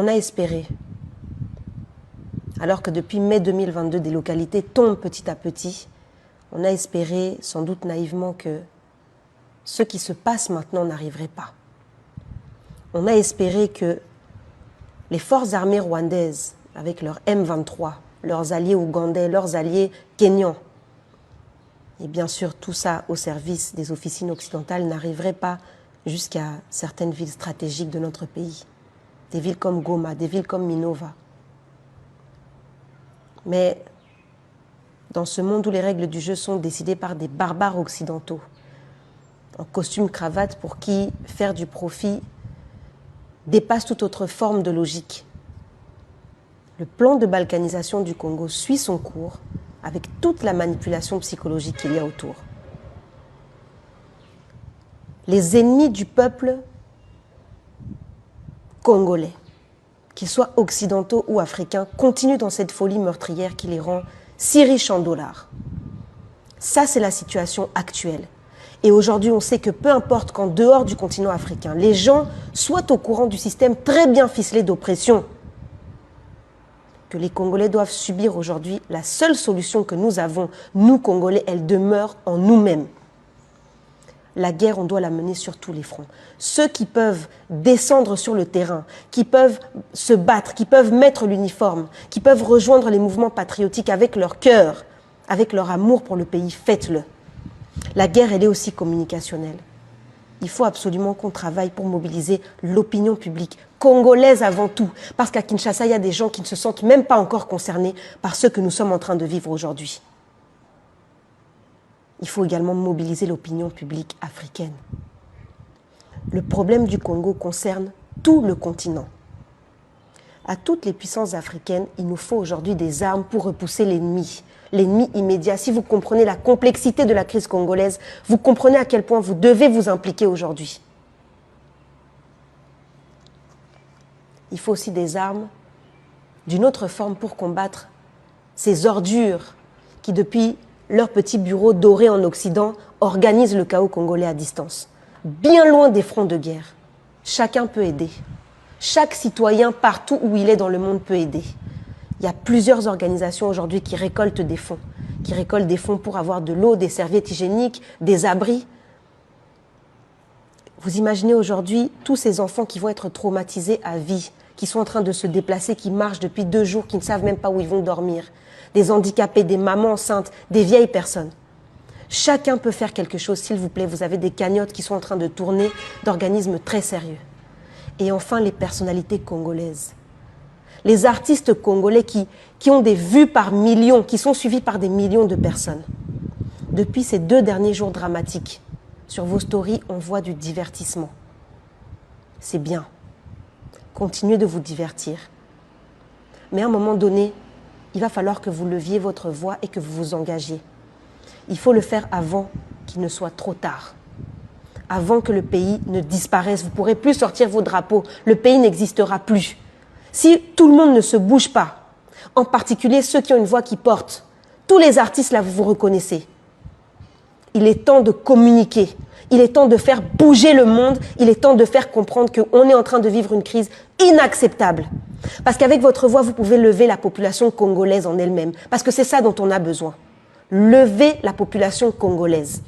On a espéré, alors que depuis mai 2022, des localités tombent petit à petit, on a espéré, sans doute naïvement, que ce qui se passe maintenant n'arriverait pas. On a espéré que les forces armées rwandaises, avec leurs M23, leurs alliés ougandais, leurs alliés kenyans, et bien sûr tout ça au service des officines occidentales, n'arriverait pas jusqu'à certaines villes stratégiques de notre pays. Des villes comme Goma, des villes comme Minova. Mais dans ce monde où les règles du jeu sont décidées par des barbares occidentaux, en costume cravate, pour qui faire du profit dépasse toute autre forme de logique. Le plan de balkanisation du Congo suit son cours avec toute la manipulation psychologique qu'il y a autour. Les ennemis du peuple congolais, qu'ils soient occidentaux ou africains, continuent dans cette folie meurtrière qui les rend si riches en dollars. Ça, c'est la situation actuelle. Et aujourd'hui, on sait que peu importe qu'en dehors du continent africain, les gens soient au courant du système très bien ficelé d'oppression que les Congolais doivent subir aujourd'hui, la seule solution que nous avons, nous Congolais, elle demeure en nous-mêmes. La guerre, on doit la mener sur tous les fronts. Ceux qui peuvent descendre sur le terrain, qui peuvent se battre, qui peuvent mettre l'uniforme, qui peuvent rejoindre les mouvements patriotiques avec leur cœur, avec leur amour pour le pays, faites-le. La guerre, elle est aussi communicationnelle. Il faut absolument qu'on travaille pour mobiliser l'opinion publique, congolaise avant tout. Parce qu'à Kinshasa, il y a des gens qui ne se sentent même pas encore concernés par ce que nous sommes en train de vivre aujourd'hui. Il faut également mobiliser l'opinion publique africaine. Le problème du Congo concerne tout le continent. À toutes les puissances africaines, il nous faut aujourd'hui des armes pour repousser l'ennemi. L'ennemi immédiat. Si vous comprenez la complexité de la crise congolaise, vous comprenez à quel point vous devez vous impliquer aujourd'hui. Il faut aussi des armes d'une autre forme pour combattre ces ordures qui, depuis leur petit bureau doré en Occident, organisent le chaos congolais à distance. Bien loin des fronts de guerre. Chacun peut aider. Chaque citoyen, partout où il est dans le monde, peut aider. Il y a plusieurs organisations aujourd'hui qui récoltent des fonds pour avoir de l'eau, des serviettes hygiéniques, des abris. Vous imaginez aujourd'hui tous ces enfants qui vont être traumatisés à vie, qui sont en train de se déplacer, qui marchent depuis 2 jours, qui ne savent même pas où ils vont dormir. Des handicapés, des mamans enceintes, des vieilles personnes. Chacun peut faire quelque chose, s'il vous plaît. Vous avez des cagnottes qui sont en train de tourner d'organismes très sérieux. Et enfin, les personnalités congolaises. Les artistes congolais qui ont des vues par millions, qui sont suivis par des millions de personnes. Depuis ces 2 derniers jours dramatiques, sur vos stories, on voit du divertissement. C'est bien. Continuez de vous divertir. Mais à un moment donné, il va falloir que vous leviez votre voix et que vous vous engagiez. Il faut le faire avant qu'il ne soit trop tard. Avant que le pays ne disparaisse. Vous ne pourrez plus sortir vos drapeaux. Le pays n'existera plus. Si tout le monde ne se bouge pas, en particulier ceux qui ont une voix qui porte, tous les artistes là, vous vous reconnaissez. Il est temps de communiquer. Il est temps de faire bouger le monde. Il est temps de faire comprendre qu'on est en train de vivre une crise inacceptable. Parce qu'avec votre voix, vous pouvez lever la population congolaise en elle-même. Parce que c'est ça dont on a besoin. Lever la population congolaise.